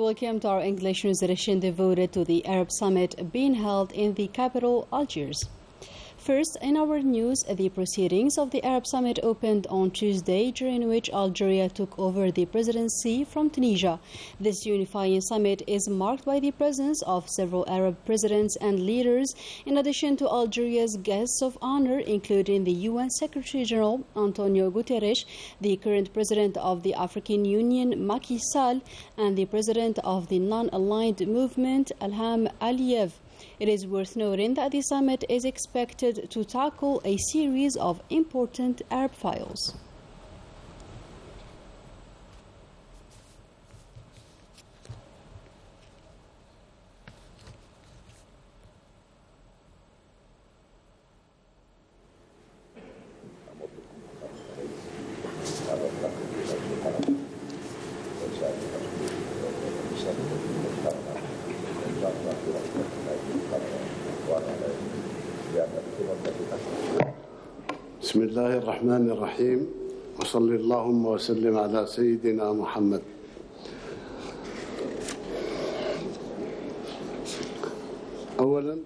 welcome to our English news edition devoted to the Arab Summit being held in the capital, Algiers. First, in our news, the proceedings of the Arab Summit opened on Tuesday, during which Algeria took over the presidency from Tunisia. This unifying summit is marked by the presence of several Arab presidents and leaders, in addition to Algeria's guests of honor, including the UN Secretary General Antonio Guterres, the current president of the African Union, Macky Sall, and the president of the non-aligned movement, Ilham Aliyev. It is worth noting that the summit is expected to tackle a series of important Arab files. بسم الله الرحمن الرحيم وصل اللهم وسلم على سيدنا محمد. أولا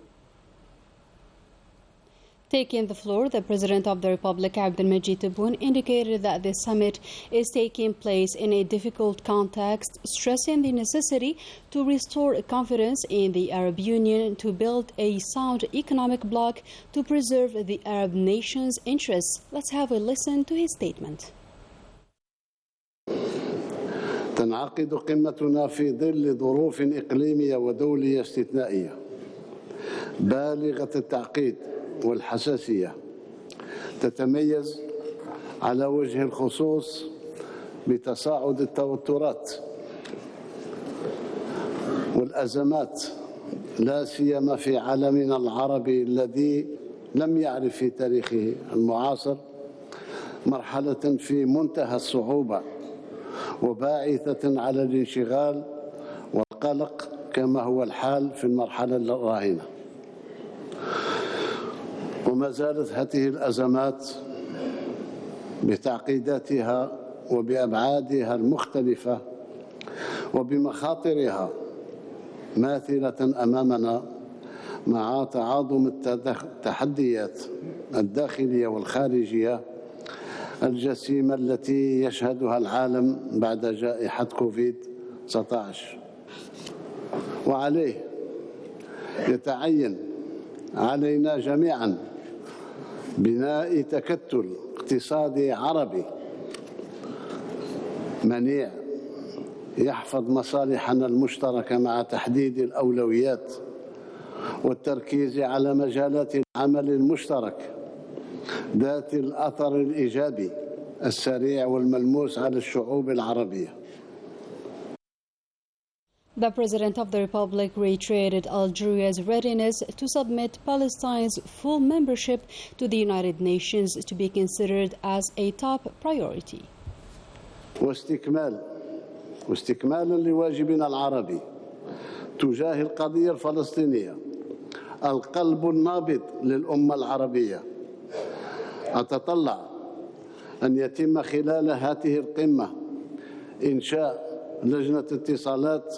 Taking the floor, the President of the Republic, Abdelmajid Tebboune, indicated that the summit is taking place in a difficult context, stressing the necessity to restore confidence in the Arab Union, to build a sound economic bloc, to preserve the Arab nations' interests. Let's have a listen to his statement. تنعقد قمتنا في ظل ظروف إقليمية ودولية استثنائية بالغة التعقيد والحساسية، تتميز على وجه الخصوص بتصاعد التوترات والأزمات، لا سيما في عالمنا العربي الذي لم يعرف في تاريخه المعاصر مرحلة في منتهى الصعوبة وباعثة على الانشغال والقلق كما هو الحال في المرحلة الراهنة. وما زالت هذه الأزمات بتعقيداتها وبأبعادها المختلفة وبمخاطرها ماثلة أمامنا، مع تعاظم التحديات الداخلية والخارجية الجسيمة التي يشهدها العالم بعد جائحة كوفيد-19. وعليه يتعين علينا جميعا بناء تكتل اقتصادي عربي منيع يحفظ مصالحنا المشتركة مع تحديد الأولويات والتركيز على مجالات العمل المشترك ذات الأثر الإيجابي السريع والملموس على الشعوب العربية. The President of the Republic reiterated Algeria's readiness to submit Palestine's full membership to the United Nations to be considered as a top priority. واستكمالا لواجبنا العربي تجاه القضية الفلسطينية، القلب النابض للأمة العربية، أتطلع أن يتم خلال هذه القمة إنشاء لجنة اتصالات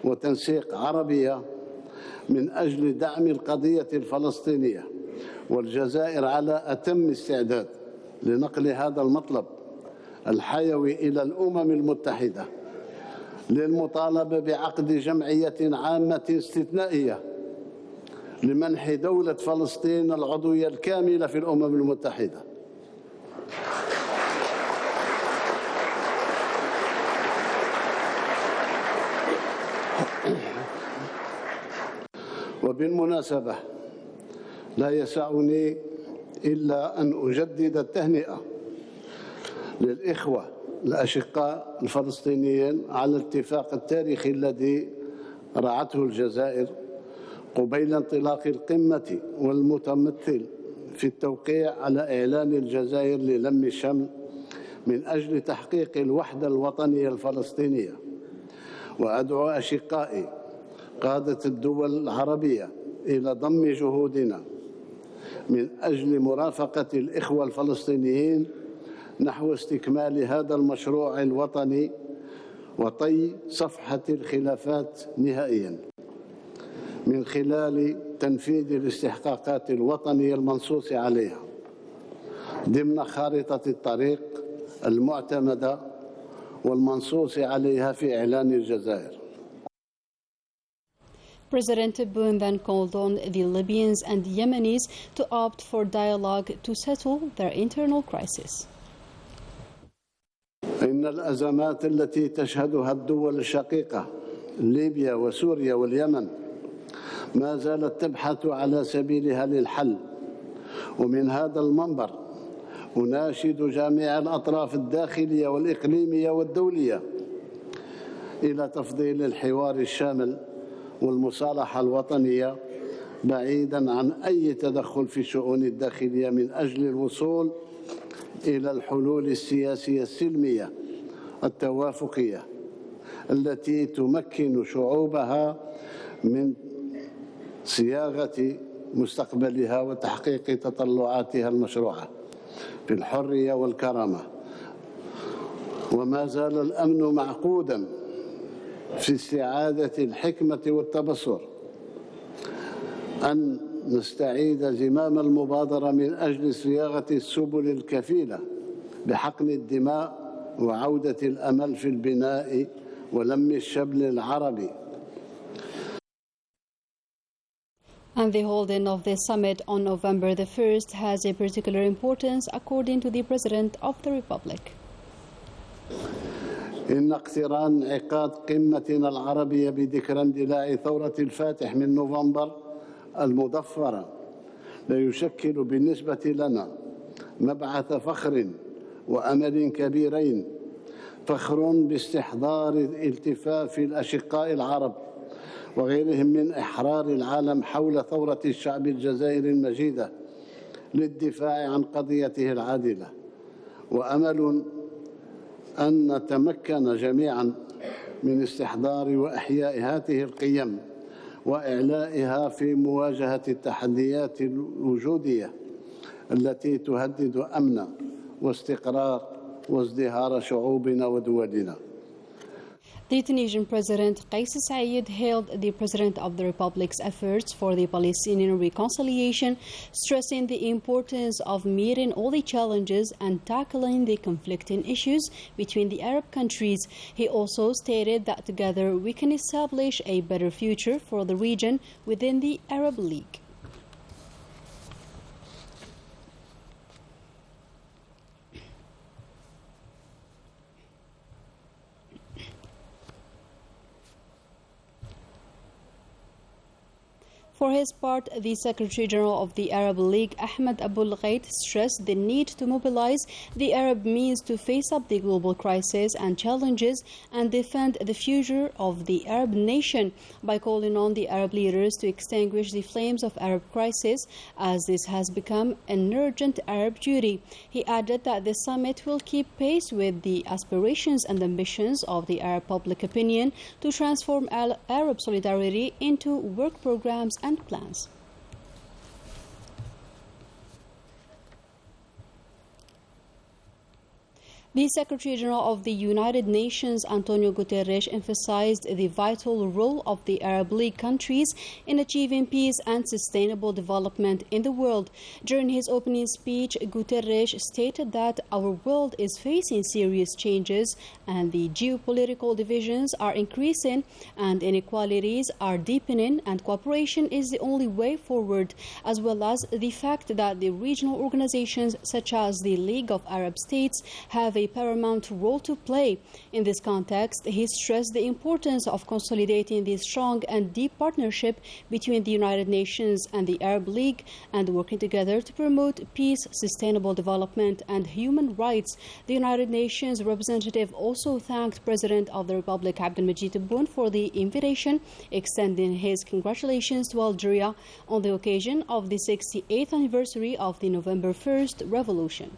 وتنسيق عربية من أجل دعم القضية الفلسطينية، والجزائر على أتم استعداد لنقل هذا المطلب الحيوي إلى الأمم المتحدة للمطالبة بعقد جمعية عامة استثنائية لمنح دولة فلسطين العضوية الكاملة في الأمم المتحدة. وبالمناسبة لا يسعني إلا أن أجدد التهنئة للإخوة الأشقاء الفلسطينيين على الاتفاق التاريخي الذي رعته الجزائر قبيل انطلاق القمة، والمتمثل في التوقيع على إعلان الجزائر للم الشمل من أجل تحقيق الوحدة الوطنية الفلسطينية. وأدعو أشقائي قادة الدول العربية إلى ضم جهودنا من أجل مرافقة الإخوة الفلسطينيين نحو استكمال هذا المشروع الوطني وطي صفحة الخلافات نهائيا من خلال تنفيذ الاستحقاقات الوطنية المنصوص عليها ضمن خارطة الطريق المعتمدة والمنصوص عليها في إعلان الجزائر. President Tebboune then called on the Libyans and Yemenis to opt for dialogue to settle their internal crisis. إن الأزمات التي تشهدها الدول الشقيقة ليبيا وسوريا واليمن ما زالت تبحث على سبيلها للحل، ومن هذا المنبر أناشد جميع الأطراف الداخلية والإقليمية والدولية إلى تفضيل الحوار الشامل والمصالحة الوطنية بعيداً عن أي تدخل في الشؤون الداخلية من أجل الوصول إلى الحلول السياسية السلمية التوافقية التي تمكن شعوبها من صياغة مستقبلها وتحقيق تطلعاتها المشروعة في الحرية والكرامة. وما زال الأمن معقوداً في استعادة الحكمة والتبصر أن نستعيد زمام المبادرة من أجل صياغة السبل الكفيلة بحقن الدماء وعودة الأمل في البناء ولم الشمل العربي. And the holding of the summit on November the 1st has a particular importance according to the President of the Republic. إن اقتران انعقاد قمتنا العربية بذكرى اندلاع ثورة الفاتح من نوفمبر المضفرة لا يشكل بالنسبة لنا مبعث فخر وأمل كبيرين. فخر باستحضار التفاف الأشقاء العرب وغيرهم من أحرار العالم حول ثورة الشعب الجزائري المجيدة للدفاع عن قضيته العادلة، وأمل أن نتمكن جميعاً من استحضار وإحياء هذه القيم وإعلائها في مواجهة التحديات الوجودية التي تهدد أمن واستقرار وازدهار شعوبنا ودولنا. The Tunisian President Kais Saied hailed the President of the Republic's efforts for the Palestinian reconciliation, stressing the importance of meeting all the challenges and tackling the conflicting issues between the Arab countries. He also stated that together we can establish a better future for the region within the Arab League. For his part, the Secretary General of the Arab League, Ahmed Abul Ghait, stressed the need to mobilize the Arab means to face up the global crisis and challenges and defend the future of the Arab nation by calling on the Arab leaders to extinguish the flames of Arab crisis, as this has become an urgent Arab duty. He added that the summit will keep pace with the aspirations and ambitions of the Arab public opinion to transform Arab solidarity into work programs and plans. The Secretary General of the United Nations, Antonio Guterres, emphasized the vital role of the Arab League countries in achieving peace and sustainable development in the world. During his opening speech, Guterres stated that our world is facing serious changes and the geopolitical divisions are increasing and inequalities are deepening, and cooperation is the only way forward, as well as the fact that the regional organizations such as the League of Arab States have a paramount role to play. In this context, he stressed the importance of consolidating the strong and deep partnership between the United Nations and the Arab League and working together to promote peace, sustainable development, and human rights. The United Nations representative also thanked President of the Republic Abdelmajid Tebboune for the invitation, extending his congratulations to Algeria on the occasion of the 68th anniversary of the November 1st revolution.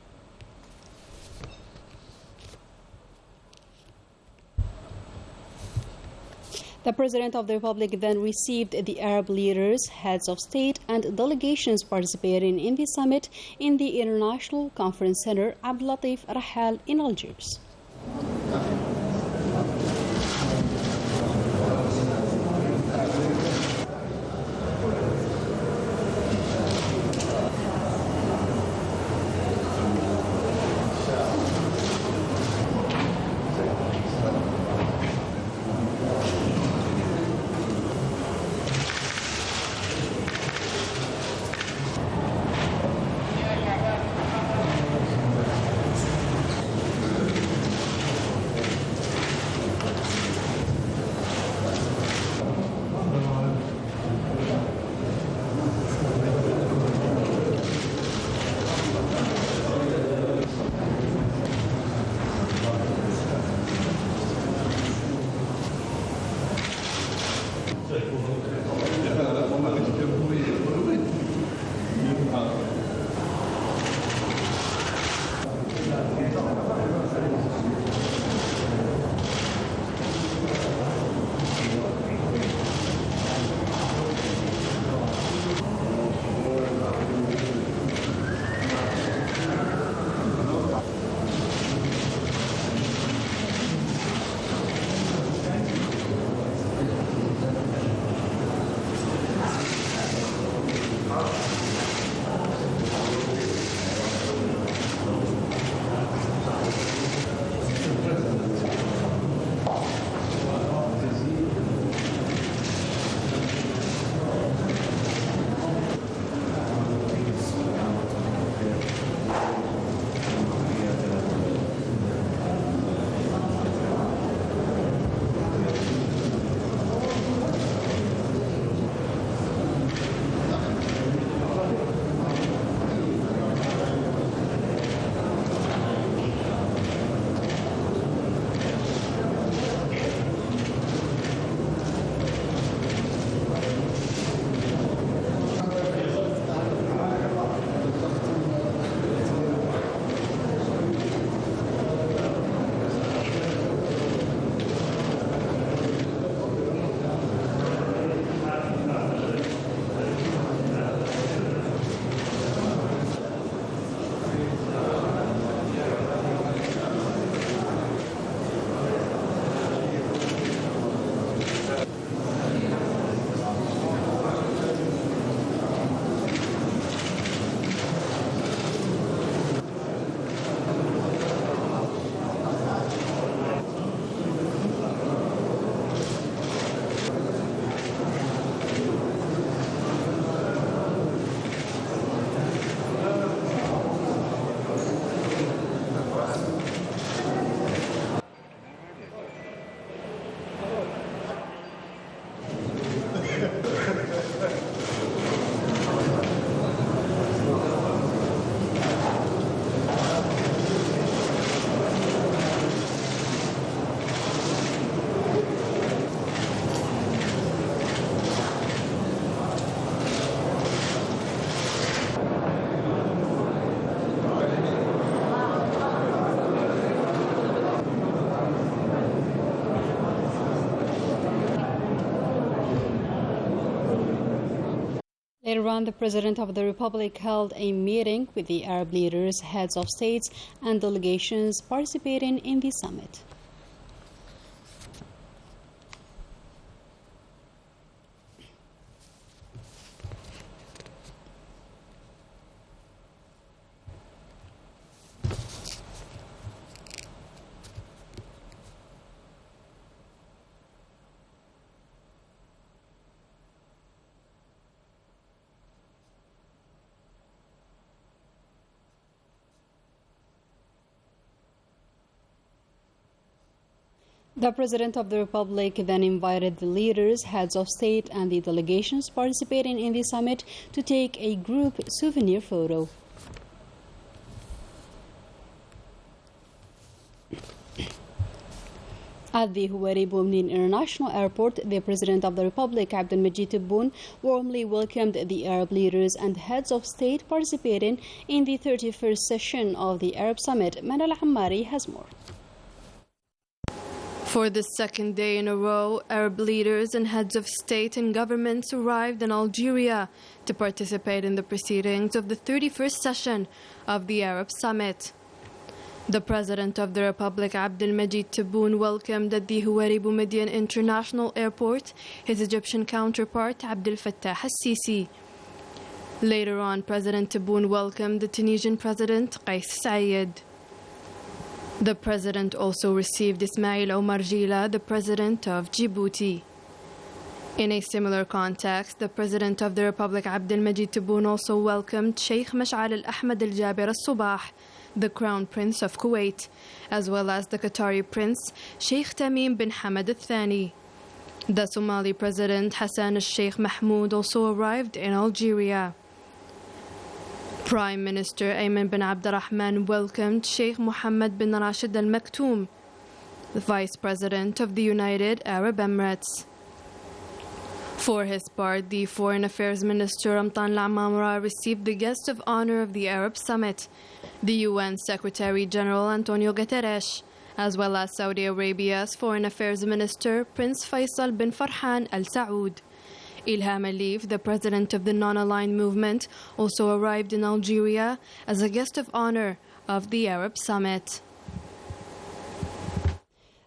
The President of the Republic then received the Arab leaders, heads of state, and delegations participating in the summit in the International Conference Center Abdel Latif Rahal in Algiers. Iran, the President of the Republic held a meeting with the Arab leaders, heads of states, and delegations participating in the summit. The President of the Republic then invited the leaders, heads of state, and the delegations participating in the summit to take a group souvenir photo. At the Houari Boumediene International Airport, the President of the Republic, Abdelmajid Tebboune, warmly welcomed the Arab leaders and heads of state participating in the 31st session of the Arab Summit. Manal Ammari has more. For the second day in a row, Arab leaders and heads of state and governments arrived in Algeria to participate in the proceedings of the 31st session of the Arab Summit. The President of the Republic, Abdelmajid Tebboune, welcomed at the Houari Boumediene International Airport his Egyptian counterpart, Abdel Fattah al-Sisi. Later on, President Tebboune welcomed the Tunisian President, Kais Saied. The President also received Ismail Omar Gila, the President of Djibouti. In a similar context, the President of the Republic, Abdelmajid Tebboune, also welcomed Sheikh Mash'al al-Ahmad al-Jaber al-Subah, the Crown Prince of Kuwait, as well as the Qatari Prince, Sheikh Tamim bin Hamad al-Thani. The Somali President, Hassan al-Sheikh Mahmoud, also arrived in Algeria. Prime Minister Ayman bin Abdurrahman welcomed Sheikh Mohammed bin Rashid Al Maktoum, the Vice President of the United Arab Emirates. For his part, the Foreign Affairs Minister Ramtan Lamamra received the guest of honor of the Arab Summit, the UN Secretary General Antonio Guterres, as well as Saudi Arabia's Foreign Affairs Minister Prince Faisal bin Farhan Al Saud. Ilham Aliyev, the president of the Non-Aligned Movement, also arrived in Algeria as a guest of honor of the Arab Summit.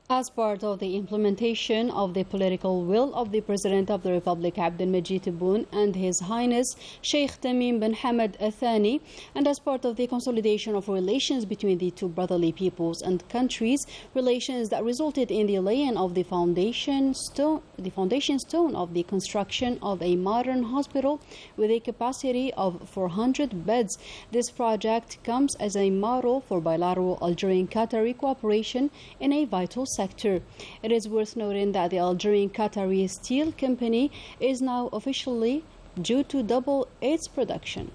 As part of the implementation of the political will of the President of the Republic, Abdelmajid Tebboune, and His Highness Sheikh Tamim bin Hamad al-Thani, and as part of the consolidation of relations between the two brotherly peoples and countries, relations that resulted in the laying of the foundation stone of the construction of a modern hospital with a capacity of 400 beds. This project comes as a model for bilateral Algerian-Qatari cooperation in a vital sector. It is worth noting that the Algerian Qatari Steel Company is now officially due to double its production.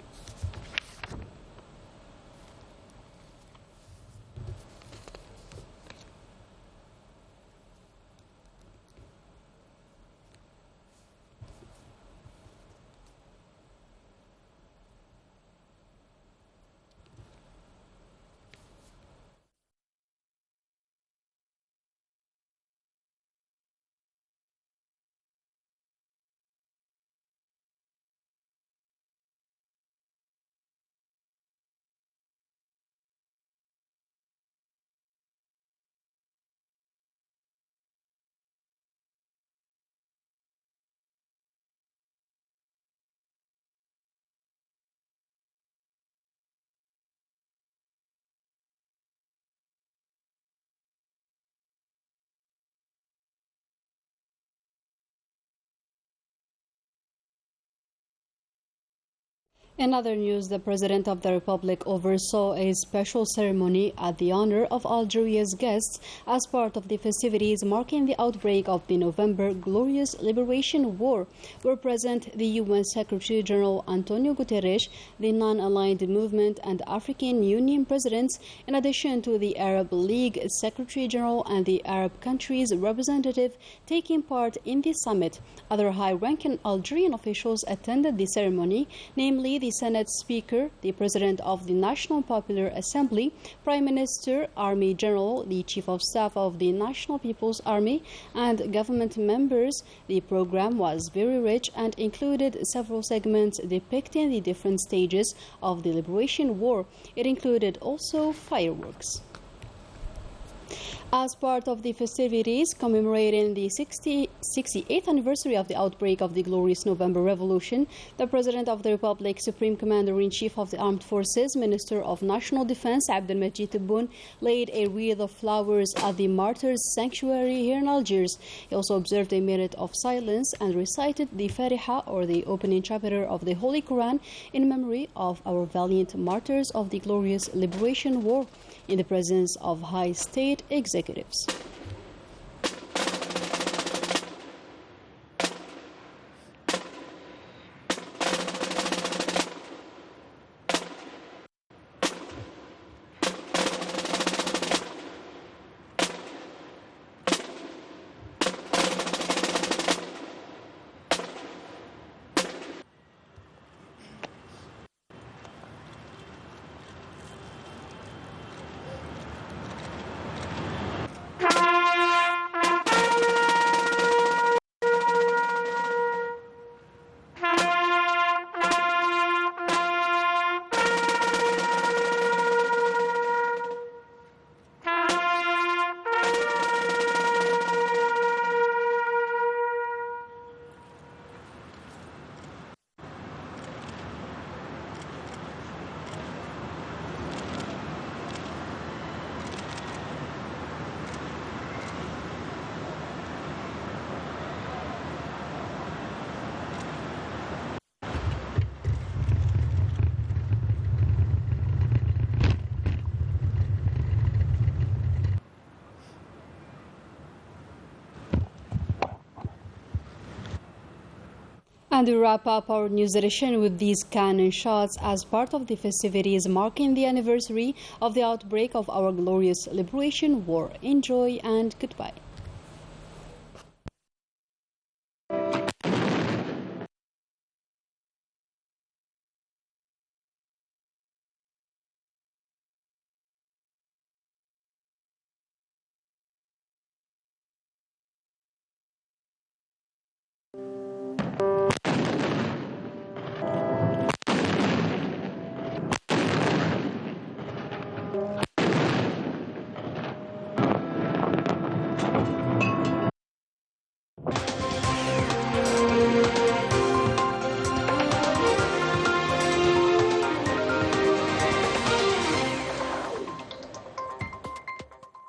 In other news, the President of the Republic oversaw a special ceremony at the honor of Algeria's guests as part of the festivities marking the outbreak of the November Glorious Liberation War. Were present the UN Secretary General Antonio Guterres, the Non-Aligned Movement and African Union presidents, in addition to the Arab League Secretary General and the Arab countries' representative taking part in the summit. Other high-ranking Algerian officials attended the ceremony, namely the Senate Speaker, the President of the National Popular Assembly, Prime Minister, Army General, the Chief of Staff of the National People's Army, and government members. The program was very rich and included several segments depicting the different stages of the Liberation War. It included also fireworks. As part of the festivities commemorating the 68th anniversary of the outbreak of the glorious November Revolution, the President of the Republic, Supreme Commander-in-Chief of the Armed Forces, Minister of National Defense, Abdelmajid Tebboune, laid a wreath of flowers at the Martyrs' Sanctuary here in Algiers. He also observed a minute of silence and recited the Fatiha, or the opening chapter of the Holy Quran, in memory of our valiant martyrs of the glorious Liberation War, in the presence of high state executives. And we wrap up our news edition with these cannon shots as part of the festivities marking the anniversary of the outbreak of our glorious Liberation War. Enjoy and goodbye.